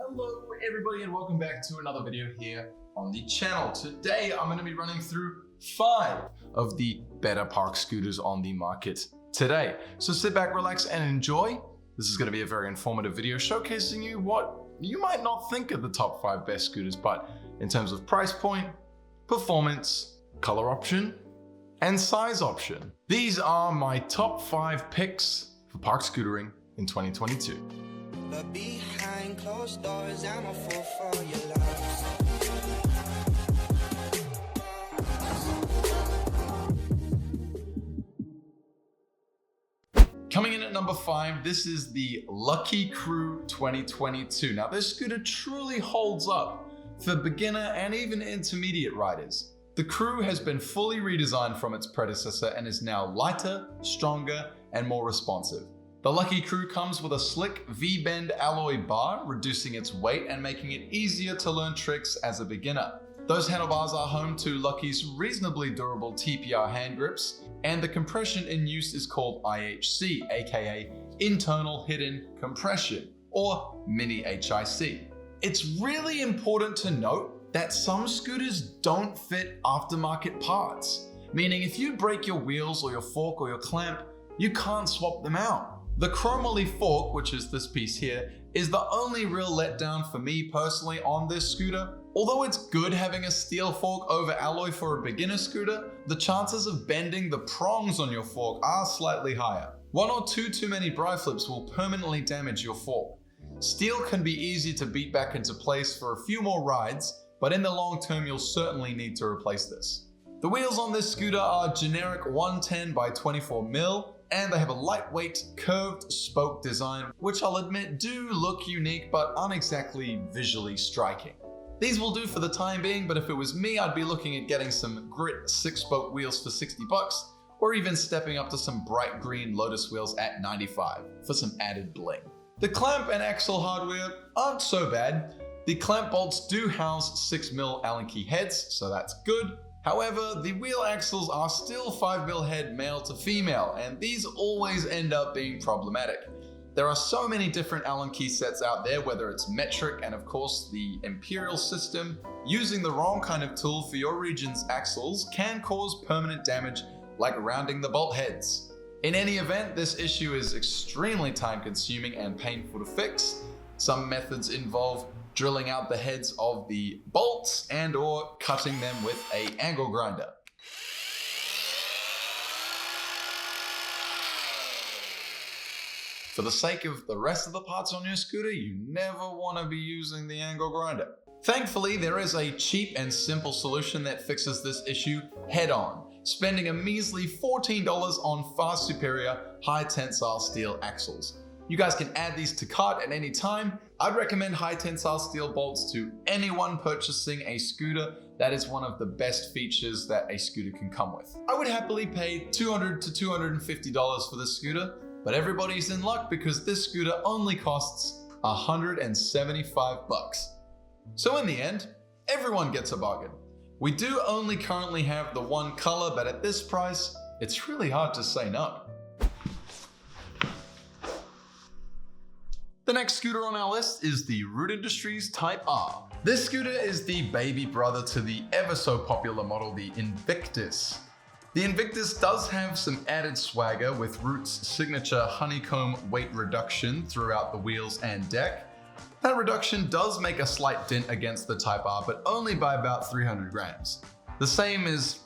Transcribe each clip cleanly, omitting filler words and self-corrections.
Hello everybody and welcome back to another video here on the channel. Today I'm going to be running through 5 of the better park scooters on the market today. So sit back, relax and enjoy. This is going to be a very informative video showcasing you what you might not think of the top 5 best scooters, but in terms of price point, performance, color option, and size option. These are my top 5 picks for park scootering in 2022. But behind closed doors, I'm a fool for your love. Coming in at number 5, this is the Lucky Crew 2022. Now this scooter truly holds up for beginner and even intermediate riders. The Crew has been fully redesigned from its predecessor and is now lighter, stronger, and more responsive. The Lucky Crew comes with a slick V-bend alloy bar, reducing its weight and making it easier to learn tricks as a beginner. Those handlebars are home to Lucky's reasonably durable TPR hand grips, and the compression in use is called IHC, aka Internal Hidden Compression, or Mini HIC. It's really important to note that some scooters don't fit aftermarket parts, meaning if you break your wheels or your fork or your clamp, you can't swap them out. The chromoly fork, which is this piece here, is the only real letdown for me personally on this scooter. Although it's good having a steel fork over alloy for a beginner scooter, the chances of bending the prongs on your fork are slightly higher. 1 or 2 too many bri flips will permanently damage your fork. Steel can be easy to beat back into place for a few more rides, but in the long term you'll certainly need to replace this. The wheels on this scooter are generic 110 by 24 mil, and they have a lightweight, curved spoke design, which I'll admit do look unique but aren't exactly visually striking. These will do for the time being, but if it was me, I'd be looking at getting some grit 6-spoke wheels for 60 bucks, or even stepping up to some bright green Lotus wheels at 95 for some added bling. The clamp and axle hardware aren't so bad. The clamp bolts do house 6mm Allen key heads, so that's good. However, the wheel axles are still 5mm head male to female, and these always end up being problematic. There are so many different Allen key sets out there, whether it's metric and of course the imperial system. Using the wrong kind of tool for your region's axles can cause permanent damage, like rounding the bolt heads. In any event, this issue is extremely time consuming and painful to fix. Some methods involve drilling out the heads of the bolts and or cutting them with an angle grinder. For the sake of the rest of the parts on your scooter, you never want to be using the angle grinder. Thankfully, there is a cheap and simple solution that fixes this issue head on, spending a measly $14 on far superior high tensile steel axles. You guys can add these to cart at any time. I'd recommend high tensile steel bolts to anyone purchasing a scooter. That is one of the best features that a scooter can come with. I would happily pay $200 to $250 for this scooter, but everybody's in luck because this scooter only costs $175 bucks. So in the end, everyone gets a bargain. We do only currently have the one color, but at this price, it's really hard to say no. The next scooter on our list is the Root Industries Type R. This scooter is the baby brother to the ever so popular model, the Invictus. The Invictus does have some added swagger with Root's signature honeycomb weight reduction throughout the wheels and deck. That reduction does make a slight dent against the Type R, but only by about 300 grams. The same as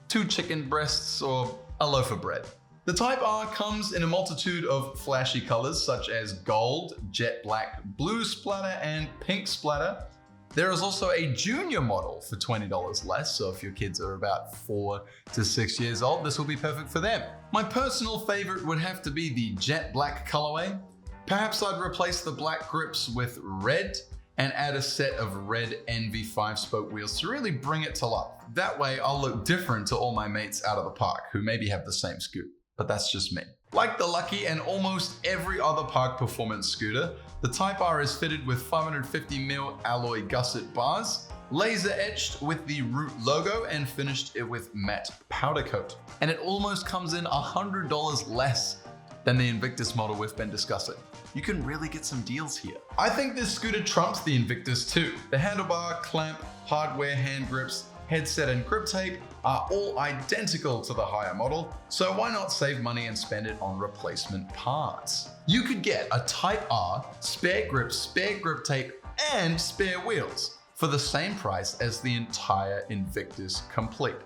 2 chicken breasts or a loaf of bread. The Type R comes in a multitude of flashy colors such as gold, jet black, blue splatter, and pink splatter. There is also a junior model for $20 less, so if your kids are about 4 to 6 years old, this will be perfect for them. My personal favorite would have to be the jet black colorway. Perhaps I'd replace the black grips with red and add a set of red Envy 5-spoke wheels to really bring it to life. That way I'll look different to all my mates out of the park who maybe have the same scooter. But that's just me. Like the Lucky and almost every other park performance scooter, the Type R is fitted with 550mm alloy gusset bars, laser etched with the Root logo, and finished it with matte powder coat. And it almost comes in $100 less than the Invictus model we've been discussing. you can really get some deals here. I think this scooter trumps the Invictus too. The handlebar, clamp, hardware, hand grips, headset and grip tape are all identical to the higher model, so why not save money and spend it on replacement parts? You could get a Type R, spare grips, spare grip tape, and spare wheels for the same price as the entire Invictus complete.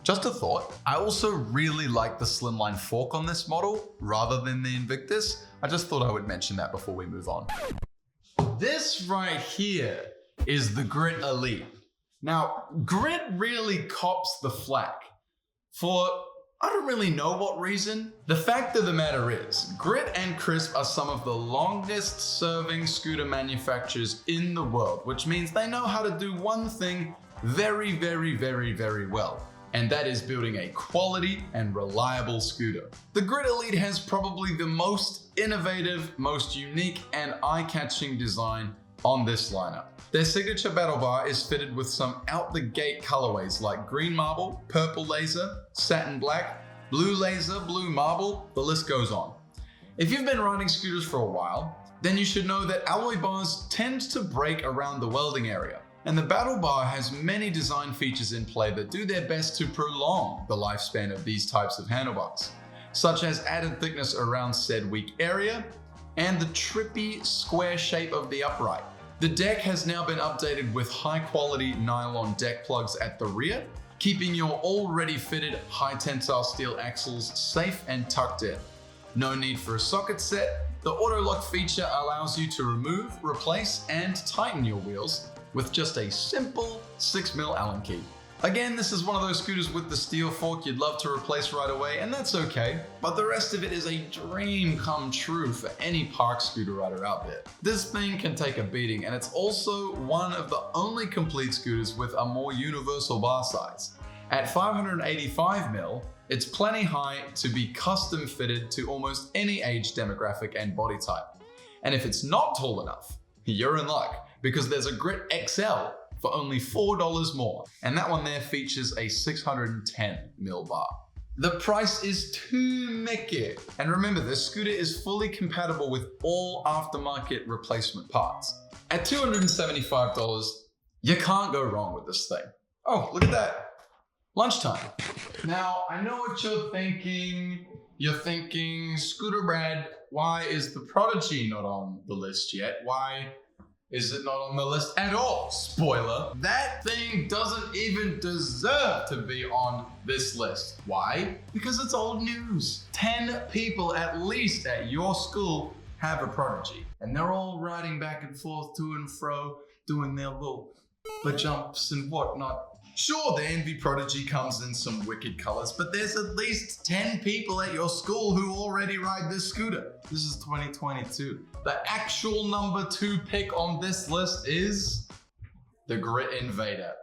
Just a thought, I also really like the slimline fork on this model rather than the Invictus. I just thought I would mention that before we move on. This right here is the Grit Elite. Now, Grit really cops the flack for I don't really know what reason. The fact of the matter is, Grit and Crisp are some of the longest serving scooter manufacturers in the world, which means they know how to do one thing very, very, very, very well. And that is building a quality and reliable scooter. The Grit Elite has probably the most innovative, most unique, and eye-catching design on this lineup. Their signature battle bar is fitted with some out-the-gate colorways like green marble, purple laser, satin black, blue laser, blue marble, the list goes on. If you've been riding scooters for a while, then you should know that alloy bars tend to break around the welding area. And the battle bar has many design features in play that do their best to prolong the lifespan of these types of handlebars, such as added thickness around said weak area and the trippy square shape of the upright. The deck has now been updated with high quality nylon deck plugs at the rear, keeping your already fitted high tensile steel axles safe and tucked in. No need for a socket set. The auto lock feature allows you to remove, replace, and tighten your wheels with just a simple 6mm Allen key. Again, this is one of those scooters with the steel fork you'd love to replace right away, and that's okay, but the rest of it is a dream come true for any park scooter rider out there. This thing can take a beating, and it's also one of the only complete scooters with a more universal bar size. At 585mm, it's plenty high to be custom fitted to almost any age demographic and body type. And if it's not tall enough, you're in luck, because there's a Grit XL for only $4 more, and that one there features a 610mm bar. The price is too Mickey. And remember, this scooter is fully compatible with all aftermarket replacement parts. At $275, you can't go wrong with this thing. Oh, look at that. Lunchtime. Now, I know what you're thinking. You're thinking, Scooter Rad, why is the Prodigy not on the list yet? Why is it not on the list at all? Spoiler, that thing doesn't even deserve to be on this list. Why? Because it's old news. 10 people at least at your school have a Prodigy, and they're all riding back and forth to and fro, doing their little jumps and whatnot. Sure, the Envy Prodigy comes in some wicked colors, but there's at least 10 people at your school who already ride this scooter. This is 2022. The actual number 2 pick on this list is the Grit Invader.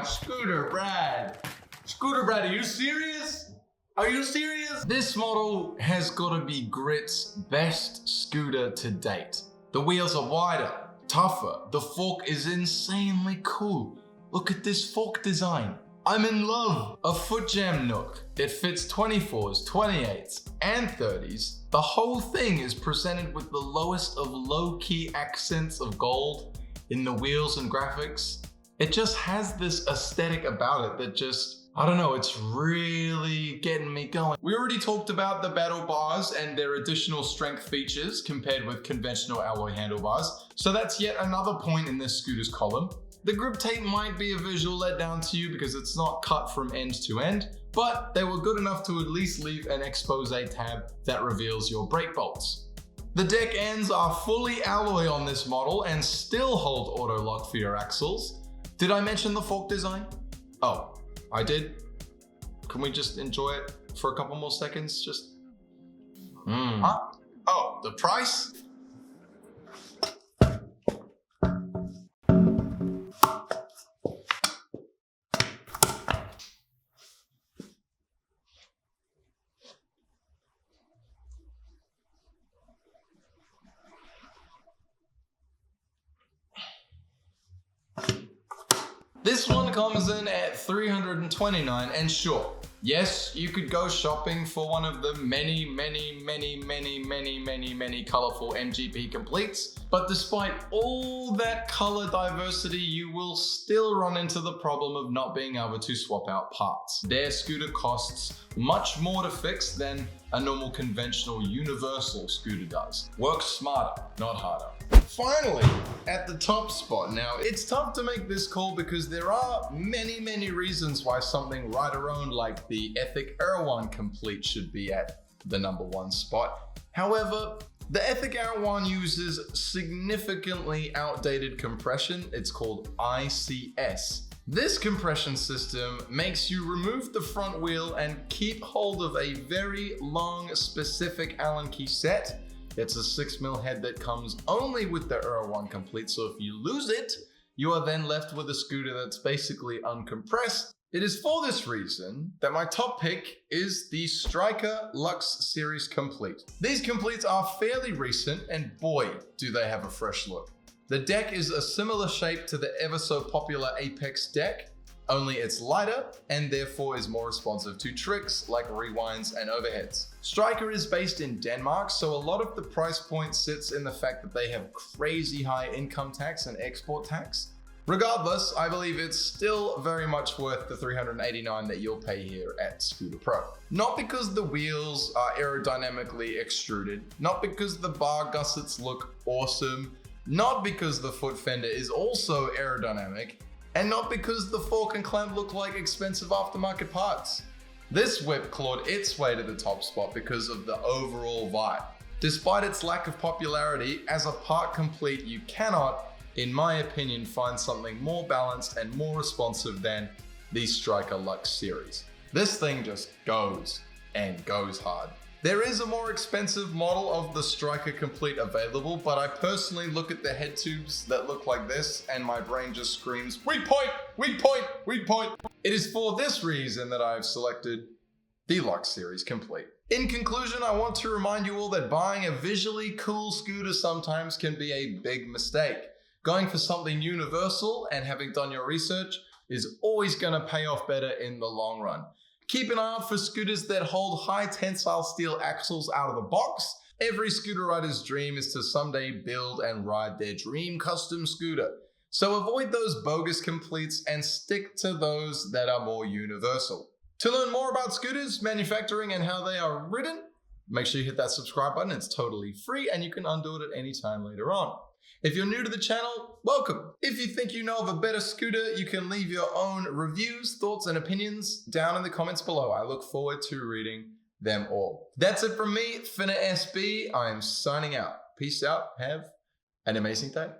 Scooter Brad. Scooter Brad, are you serious? Are you serious? This model has got to be Grit's best scooter to date. The wheels are wider, tougher. The fork is insanely cool. Look at this fork design. I'm in love. A foot jam nook. It fits 24s, 28s, and 30s. The whole thing is presented with the lowest of low-key accents of gold in the wheels and graphics. It just has this aesthetic about it that just, I don't know, it's really getting me going. We already talked about the battle bars and their additional strength features compared with conventional alloy handlebars. So that's yet another point in this scooter's column. The grip tape might be a visual letdown to you because it's not cut from end to end, but they were good enough to at least leave an expose tab that reveals your brake bolts. The deck ends are fully alloy on this model and still hold auto lock for your axles. Did I mention the fork design? Oh, I did? Can we just enjoy it for a couple more seconds? Just, Oh, the price? This one comes in at $329, and sure, Yes, you could go shopping for one of the many colorful MGP completes, but despite all that color diversity, you will still run into the problem of not being able to swap out parts. Their scooter costs much more to fix than a normal conventional universal scooter does. Work smarter, not harder. Finally, at the top spot. Now, it's tough to make this call because there are many reasons why something rider-owned like the Ethic Erewhon Complete should be at the #1 spot. However, the Ethic Erewhon uses significantly outdated compression. It's called ICS. This compression system makes you remove the front wheel and keep hold of a very long, specific Allen key set. It's a 6mm head that comes only with the Erewhon Complete, so if you lose it, you are then left with a scooter that's basically uncompressed. It is for this reason that my top pick is the Striker Luxe Series Complete. These completes are fairly recent, and boy, do they have a fresh look. The deck is a similar shape to the ever so popular Apex deck, only it's lighter and therefore is more responsive to tricks like rewinds and overheads. Striker is based in Denmark, so a lot of the price point sits in the fact that they have crazy high income tax and export tax. Regardless, I believe it's still very much worth the $389 that you'll pay here at Scooter Pro. Not because the wheels are aerodynamically extruded, not because the bar gussets look awesome, not because the foot fender is also aerodynamic, and not because the fork and clamp look like expensive aftermarket parts. This whip clawed its way to the top spot because of the overall vibe. Despite its lack of popularity, as a part complete, you cannot, in my opinion, find something more balanced and more responsive than the Striker Luxe series. This thing just goes and goes hard. There is a more expensive model of the Striker Complete available, but I personally look at the head tubes that look like this and my brain just screams, weak point, weak point, weak point. It is for this reason that I've selected the Luxe Series Complete. In conclusion, I want to remind you all that buying a visually cool scooter sometimes can be a big mistake. Going for something universal and having done your research is always going to pay off better in the long run. Keep an eye out for scooters that hold high tensile steel axles out of the box. Every scooter rider's dream is to someday build and ride their dream custom scooter. So avoid those bogus completes and stick to those that are more universal. To learn more about scooters, manufacturing, and how they are ridden, make sure you hit that subscribe button. It's totally free and you can undo it at any time later on. If you're new to the channel, welcome. If you think you know of a better scooter, you can leave your own reviews, thoughts, and opinions down in the comments below. I look forward to reading them all. That's it from me, Finna SB. I am signing out. Peace out. Have an amazing day.